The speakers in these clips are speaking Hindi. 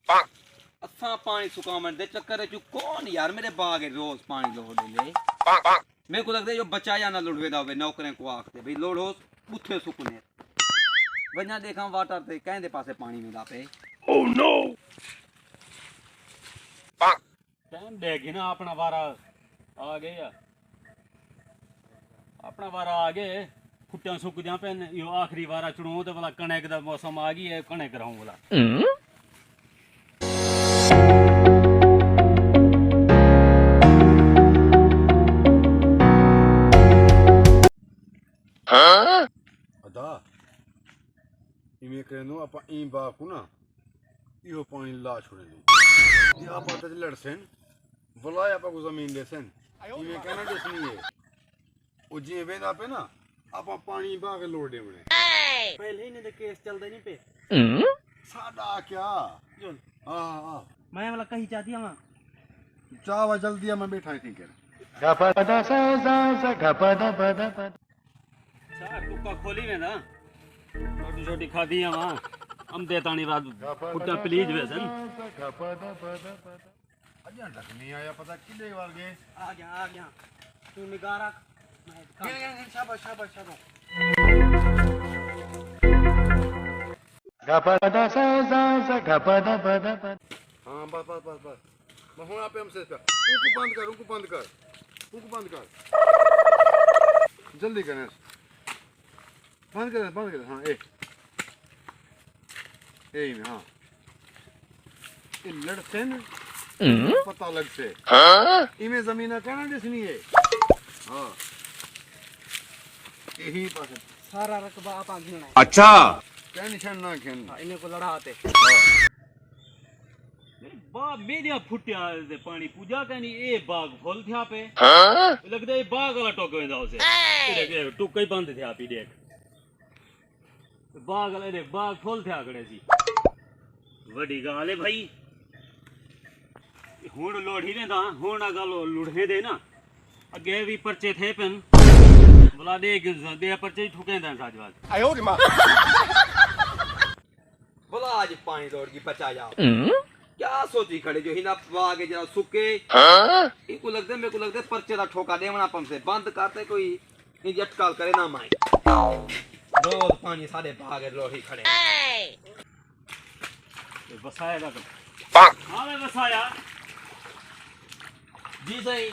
असा पानी सुकावन दे चक्कर च कौन यार मेरे बाग रोज पानी लोड़ ले मेरे को लगता है जो बचाया ना लुड़वेदा होवे नौकरे को आखते भाई लोड़ हो बुथे सुकने वजना देखा वाटर ते कहंदे पासे पानी मिला पे ओह नो टाइम देगी ना अपना वारा आ गया अपना वारा आ गए फुट्टियां सुक जा पे यो आखिरी वारा चुनू तो भला कणक दा मौसम आ गई है कणक रहूं भला अदा इमे कहनो आपा ई बाकू ना यो पानी ला छोड़े ये आपा ते लड़सेन वलाय आपा को जमीन देसन इमे कहना देसनी है ओ जे वेदा पे ना आपा पानी बा के लोड़ देवणे पहले ही ने केस चलदे नहीं पे सादा क्या जोन हां मैं वाला कहीं जा दिया वहां चावा जल्दी मैं बैठा ही ठीक है गपदा सा सा गपदा पदा पदा सा टुक्का खोली में ना छोटी छोटी खादी है वहां हम देतानी रात फुट्टा प्लीज वैसन गपदा पदा पदा अजन तक नहीं आया पता किले वाल गए आ गया तू निगाह रख मैं शाबाश शाबाश शाबाश गपदा सा सा गपदा पदा पदा हां बस मैं हूं पे हमसे उनको बंद कर जल्दी कर बंद कर हाँ ए में हाँ ये लड़ते न पता लग से इमे जमीन कहना जिसनी है हाँ यही पास सारा रकबा आप घेना है अच्छा क्या निशान ना खेन इन्हें को लड़ा आते बाग मेरिया फुटिया दे पानी पूजा कहनी ए बाग फुल थिया पे लगदा ए बाग वाला टोक वेंदा उसे देख टुक ही बंद थिया पी देख बाग वाले देख बाग फुल थिया खड़े सी वडी गाल है भाई हुण लोड़ी वेंदा हुण ना गल लुढ़े दे ना अगे भी परचे थे पेन बोला दे परचे ठुकेंदा साजवाज आयो रे मां बोला आज पानी दौड़ की बचाया क्या सोची खड़े जो हिना बागे जरा सुके इनको लगता है मेरे को लगता है पर्चे दा ठोका देवना पम से बंद करते कोई इंज अटकाल करे ना माई रोज पानी सारे बागे लोही खड़े बसाया का हां मैं बसाया जी सही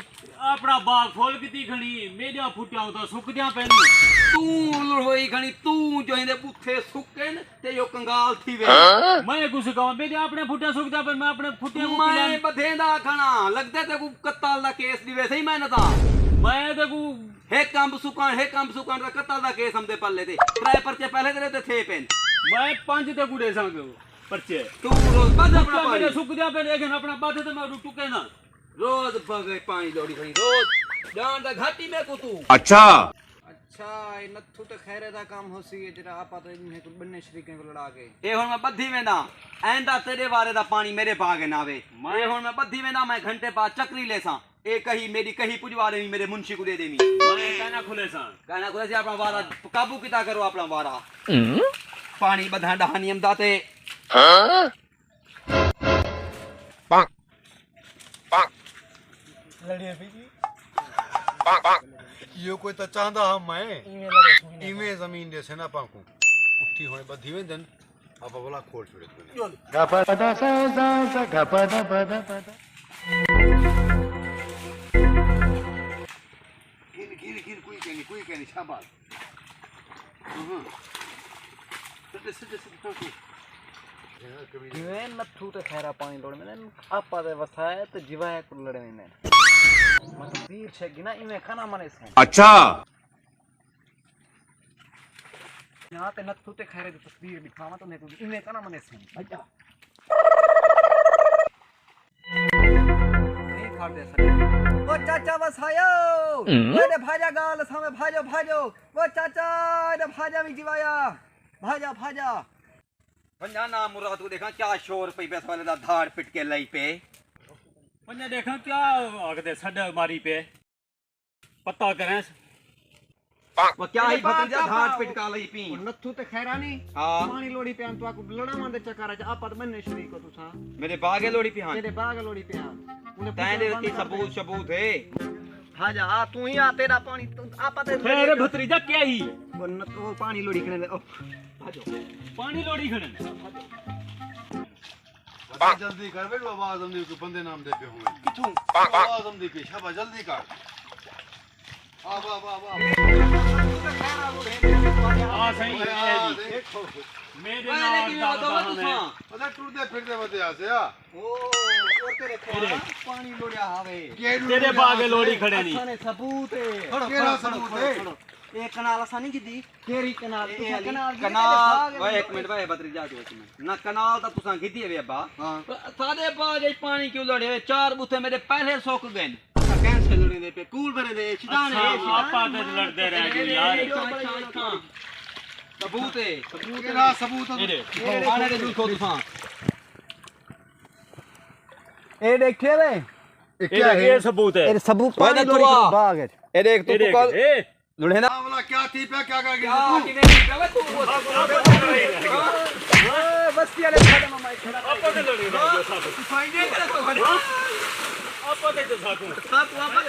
अपना बाग खोल किती खड़ी मेजा फुटिया होता सुक दिया पेन तू लोही खड़ी तू जो इंदे बुथे सुकन ते यो कंगाल थी वे मैं कुछ कहूं मेरे अपने फुटिया सुक दिया पर मैं अपने फुटिया को मैं बधेंदा खना लगदे ते को कत्ताल दा केस दिवे सही मैं ना ता मैं ते को हे काम सुकान दा कत्ताल दा केस हमदे पल्ले ते ट्राई परचे पहले तेरे ते थे पेन मैं पांच ते गुड़े संग परचे तू रोज बद अपना मेरे पानी सुक दिया पे लेकिन अपना बात ते मैं टुके ना रोज बगे पानी दौड़ी खड़ी रोज जान दा घाटी में को तू अच्छा ये नथु तो खैरे दा काम होसी है जरा आपा तो इन्हें को बन्ने शरीके को लड़ा के ए हुन मैं बद्धी वेंदा एंदा तेरे बारे दा पानी मेरे बागे ना आवे ए हुन मैं बद्धी वेंदा मैं घंटे बाद चक्री लेसा ए कही मेरी कही पुजवा देनी मेरे मुंशी को दे देनी मैं कहना खुले सा से अपना वारा काबू किता करो अपना वारा पानी बधा डहा नियम दाते लड़िए भी यो कोई तो चाहता हम मैं इमे जमीन दे से ना पाकू उठी होए बधी वेंदन अब बोला खोल छोड़े तूने गपदा सा सा गपदा पदा पदा गिर कोई कहनी शाबाश ये नथु तो खैरा पानी लोड़ में आपा दे वसाए तो जीवाए को लड़े में मतलब तीर छेगी ना इमे खाना मने से अच्छा यहां ते नथु ते खैरे दी तस्वीर दिखावा तो मेरे को इमे खाना मने से अच्छा नहीं खाड़ दे सके ओ चाचा वसायो ओरे भाजा गाल सामे भाजो ओ चाचा रे भाजा भी जीवाया भाजा पंजा ना मुराद को देखा क्या शोर पे पैसा वाले दा धाड़ पिट के लई पे पंजा देखा क्या आखदे सड मारी पे पता करें वो क्या ही भतीजा धाट पिटका लई पी नथू ते खैरा नहीं हाँ। पानी लोड़ी पे तो आको लड़ावां दे चक्कर च आपत बनने शरीक हो तुसा मेरे बागे लोड़ी पिहान तेरे बाग लोड़ी पे तैं दे की सबूत है हाजा आ तू ही आ तेरा पानी तू आपत तेरे भतीजा क्या ही वो पानी लोड़ी खने ओ पानी लोड़ी खड़न जल्दी कर बेटो आवाज हमने को बंदे नाम दे पे होंगे किथों आवाज हमने की शाबाश जल्दी कर आ वाह वाह वाह आ सही है जी देखो मेरे मैं नाल लेकिन आता हुआ तुसा पता टूटते फिरते बते आसे आ ओ तेरे खैरा पानी लोड़िया हावे तेरे बागे लोड़ी खड़े नहीं साने सबूत है केड़ा सबूत है एक कनाल असा नहीं कीती केरी कनाल तुसा कनाल कनाल वो एक मिनट भाई भतीजा जो ना कनाल ता तुसा गिद्दी है अब्बा हां सादे बागे पानी क्यों लड़े चार बूथे मेरे पहले सोक गए कैंसिल लड़ी दे पे कूल भरे दे शिदान है आपा ते लड़ते रह गए यार सबूत है केड़ा सबूत है तेरे खाने दे दूसो तुसा ए देखिए वे क्या है ये सबूत है ए सबूत ओए पानी दत्तुआ। लोड़ी बाग है ए देख तू तेरे कल ए लुढ़े ना वाला क्या थी पे क्या कर क्या गई किने की कवे तू ओए बस्ती वाले खड़ा मामा खड़ा आपा ते लड़ी रह गए सब फाइंडे कर तो खड़े आपा ते साकू साथ वापस